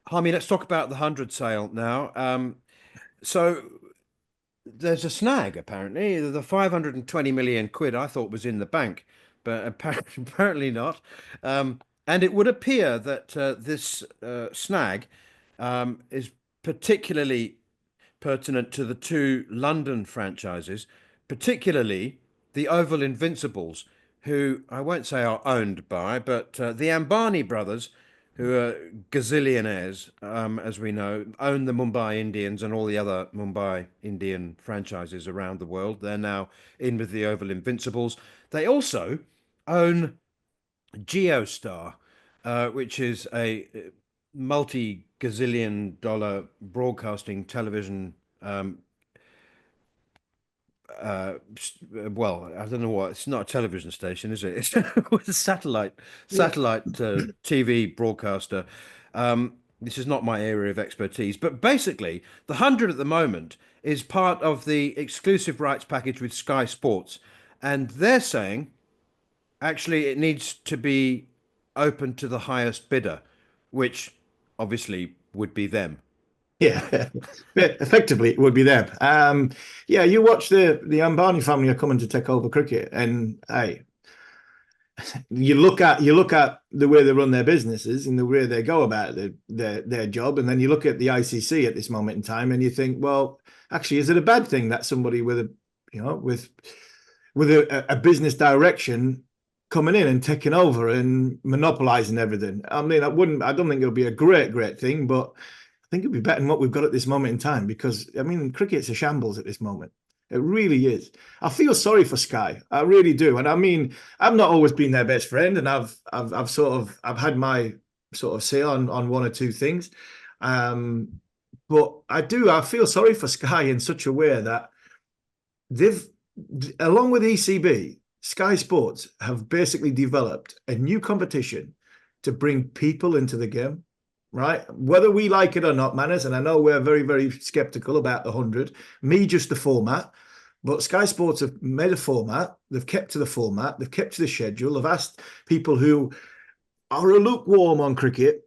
Harmy, let's talk about the 100 sale now. So there's a snag, apparently. The 520 million quid I thought was in the bank, but apparently not. And it would appear that this snag is particularly pertinent to the two London franchises, particularly the Oval Invincibles, who I won't say are owned by, but the Ambani brothers, who are gazillionaires, as we know, own the Mumbai Indians and all the other Mumbai Indian franchises around the world. They're now in with the Oval Invincibles. They also own Geostar, which is a multi gazillion dollar broadcasting television uh, well, I don't know what. It's not a television station, is it? It's a Yeah. satellite TV broadcaster. This is not my area of expertise, but basically, the 100 at the moment is part of the exclusive rights package with Sky Sports, and they're saying actually it needs to be open to the highest bidder, which obviously would be them. Yeah, effectively it would be them. Yeah, you watch the Ambani family are coming to take over cricket, and hey, you look at the way they run their businesses and the way they go about their job, and then you look at the ICC at this moment in time, and you think, well, actually, is it a bad thing that somebody with a with a business direction coming in and taking over and monopolizing everything? I mean, I don't think it'll be a great thing, but I think it'd be better than what we've got at this moment in time because, I mean, cricket's a shambles at this moment. It really is. I feel sorry for Sky. I really do. And I mean, I've not always been their best friend, and I've had my sort of say on one or two things. Um, but I feel sorry for Sky in such a way that they've, along with ECB, Sky Sports have basically developed a new competition to bring people into the game, right? Whether we like it or not, Manners, and I know we're very, very skeptical about the 100, me just the format, but Sky Sports have made a format, they've kept to the format, they've kept to the schedule, they've asked people who are lukewarm on cricket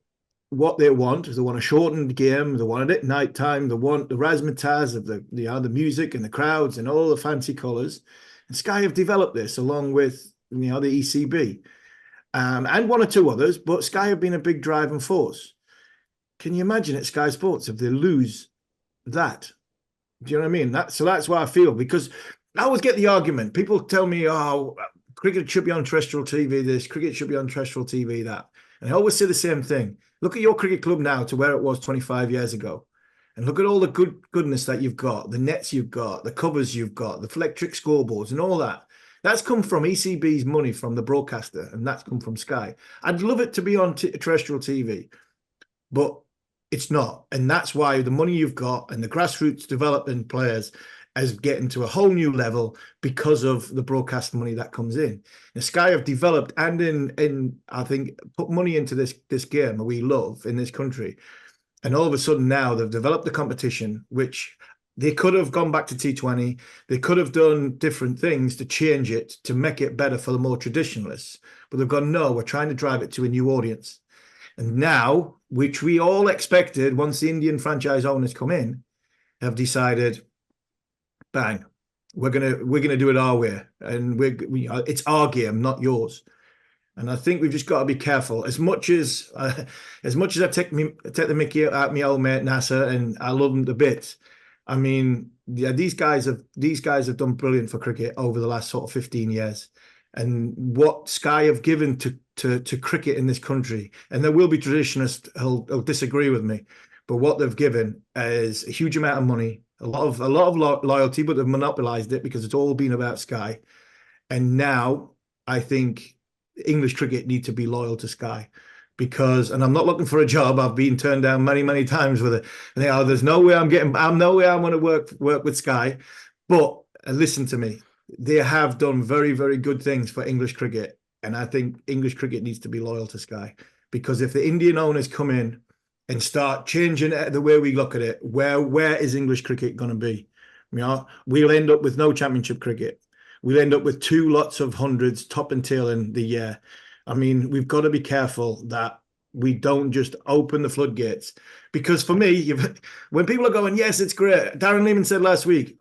what they want. They want a shortened game, they want it at night time, they want the razzmatazz of the music and the crowds and all the fancy colours. And Sky have developed this along with the ECB. And one or two others, but Sky have been a big driving force. Can you imagine at Sky Sports if they lose that? Do you know what I mean? That's why I feel, because I always get the argument. People tell me, oh, cricket should be on terrestrial TV, this, cricket should be on terrestrial TV, that. And I always say the same thing. Look at your cricket club now to where it was 25 years ago. And look at all the goodness that you've got, the nets you've got, the covers you've got, the electric scoreboards and all that. That's come from ECB's money from the broadcaster, and that's come from Sky. I'd love it to be on terrestrial TV, but it's not. And that's why the money you've got and the grassroots development players is getting to a whole new level because of the broadcast money that comes in. And Sky have developed and in I think put money into this game that we love in this country. And all of a sudden now they've developed the competition, which they could have gone back to T20. They could have done different things to change it, to make it better for the more traditionalists. But they've gone, no, we're trying to drive it to a new audience. And now, which we all expected once the Indian franchise owners come in, have decided, bang, we're gonna do it our way, and it's our game, not yours. And I think we've just got to be careful. As much as I take the mickey out my old mate Nasser, and I love him to bits. I mean, yeah, these guys have done brilliant for cricket over the last sort of 15 years. And what Sky have given to cricket in this country, and there will be traditionalists who'll disagree with me, but what they've given is a huge amount of money, a lot of loyalty, but they've monopolised it because it's all been about Sky. And now I think English cricket need to be loyal to Sky because, and I'm not looking for a job. I've been turned down many times with it. And there's no way I'm no way I'm going to work with Sky. But listen to me. They have done very good things for English cricket. And I think English cricket needs to be loyal to Sky, because if the Indian owners come in and start changing the way we look at it, where is English cricket going to be? We'll end up with no championship cricket. We'll end up with two lots of hundreds, top and tail in the year. I mean, we've got to be careful that We don't just open the floodgates. Because for me, when people are going, yes, it's great. Darren Lehman said last week,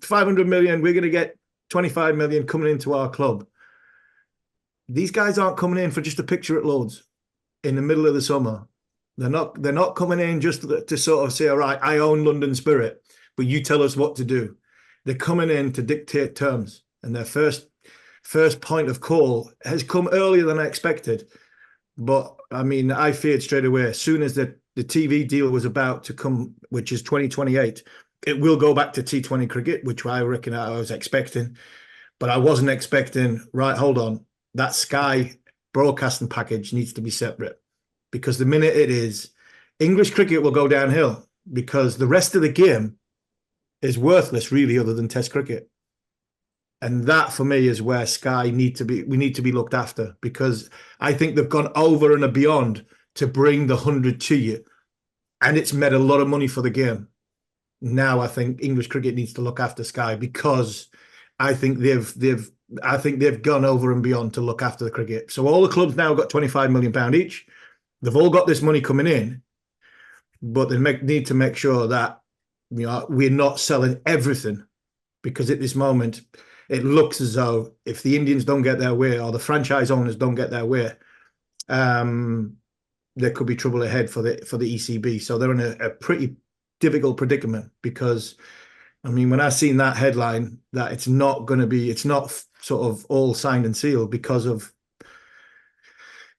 500 million, we're going to get 25 million coming into our club. These guys aren't coming in for just a picture at Lords in the middle of the summer. They're not coming in just to sort of say, all right, I own London Spirit, but you tell us what to do. They're coming in to dictate terms. And their first point of call has come earlier than I expected. But I mean, I feared straight away, as soon as the TV deal was about to come, which is 2028, it will go back to T20 cricket, which I reckon I was expecting. But I wasn't expecting, right, hold on, that Sky broadcasting package needs to be separate. Because the minute it is, English cricket will go downhill because the rest of the game is worthless, really, other than Test cricket. And that for me is where Sky we need to be looked after, because I think they've gone over and beyond to bring the 100 to you, and it's made a lot of money for the game. Now I think English cricket needs to look after Sky, because I think they've gone over and beyond to look after the cricket. So all the clubs now got 25 million pound each. They've all got this money coming in, but they need to make sure that we're not selling everything, because at this moment it looks as though if the Indians don't get their way, or the franchise owners don't get their way, there could be trouble ahead for the ECB. So they're in a pretty difficult predicament, because I mean, when I seen that headline that it's not sort of all signed and sealed because of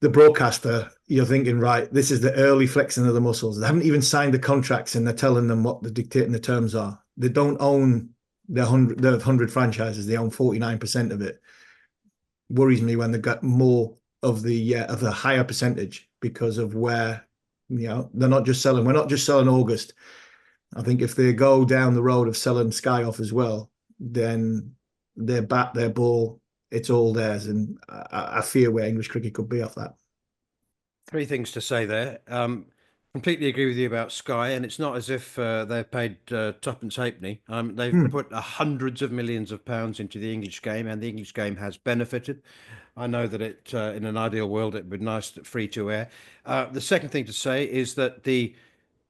the broadcaster, you're thinking, right, this is the early flexing of the muscles. They haven't even signed the contracts and they're telling them what the dictating the terms are. They don't own the 100 franchises. They own 49% of it. Worries me when they've got more of the higher percentage, because of where, they're not just selling. We're not just selling August. I think if they go down the road of selling Sky off as well, then their bat, their ball, it's all theirs. And I fear where English cricket could be off that. Three things to say there. Completely agree with you about Sky, and it's not as if they've paid tuppence halfpenny. They've Hmm. put hundreds of millions of pounds into the English game, and the English game has benefited. I know that in an ideal world, it would be nice free to air. The second thing to say is that the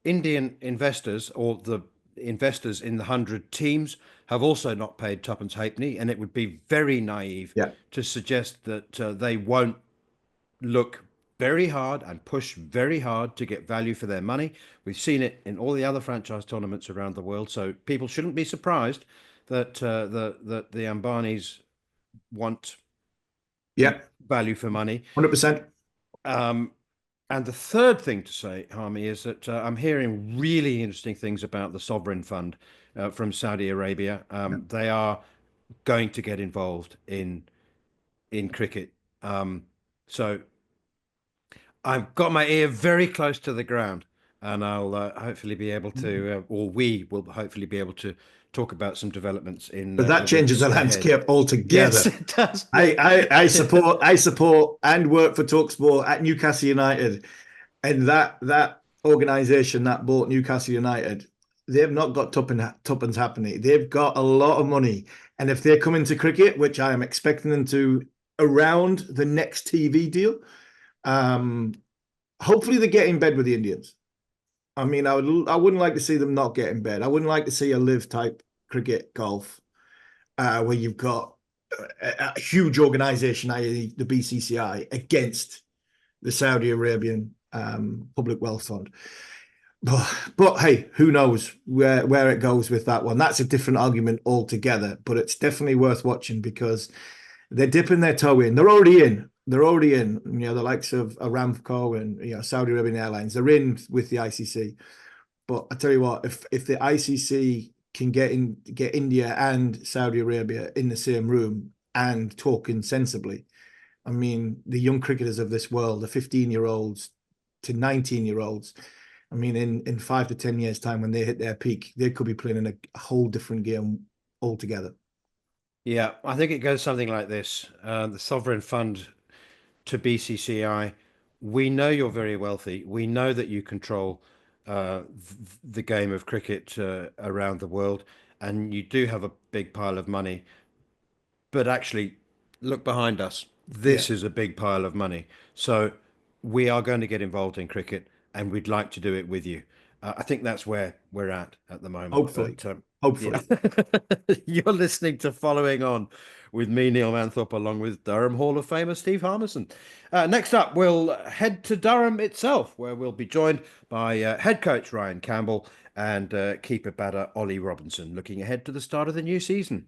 Indian investors, or the investors in the 100 teams, have also not paid tuppence halfpenny, and it would be very naive Yeah. to suggest that they won't look very hard and push very hard to get value for their money. We've seen it in all the other franchise tournaments around the world, so people shouldn't be surprised that the Ambanis want Yeah. value for money. 100%. Um, and the third thing to say, Harmy, is that I'm hearing really interesting things about the sovereign fund from Saudi Arabia. Yeah. They are going to get involved in cricket. So I've got my ear very close to the ground, and I'll hopefully be able to, or we will hopefully be able to talk about some developments in But that the changes weeks the ahead. landscape Yes, altogether. it does. I support and work for talkSPORT at Newcastle United, and that organisation that bought Newcastle United, they've not got tuppence happening. They've got a lot of money, and if they come into cricket, which I am expecting them to around the next TV deal, um, hopefully they get in bed with the Indians. I mean, I wouldn't like to see them not get in bed. I wouldn't like to see a live type cricket golf where you've got a huge organization, i.e., the BCCI, against the Saudi Arabian Public Wealth Fund. But hey, who knows where it goes with that one? That's a different argument altogether. But it's definitely worth watching, because they're dipping their toe in. They're already in. They're already in. The likes of Aramco and Saudi Arabian Airlines. They're in with the ICC. But I tell you what, if the ICC can get India and Saudi Arabia in the same room and talking sensibly, I mean, the young cricketers of this world, the 15-year-olds to 19-year-olds, I mean, in 5 to 10 years' time, when they hit their peak, they could be playing in a whole different game altogether. Yeah, I think it goes something like this. The sovereign fund to BCCI, we know you're very wealthy. We know that you control the game of cricket around the world, and you do have a big pile of money. But actually, look behind us. Yeah. This is a big pile of money. So we are going to get involved in cricket, and we'd like to do it with you. I think that's where we're at the moment. Hopefully, But yeah, hopefully. you're listening to Following On with me, Neil Manthorp, along with Durham Hall of Famer Steve Harmison. Next up, we'll head to Durham itself, where we'll be joined by head coach Ryan Campbell and keeper batter Ollie Robinson, looking ahead to the start of the new season.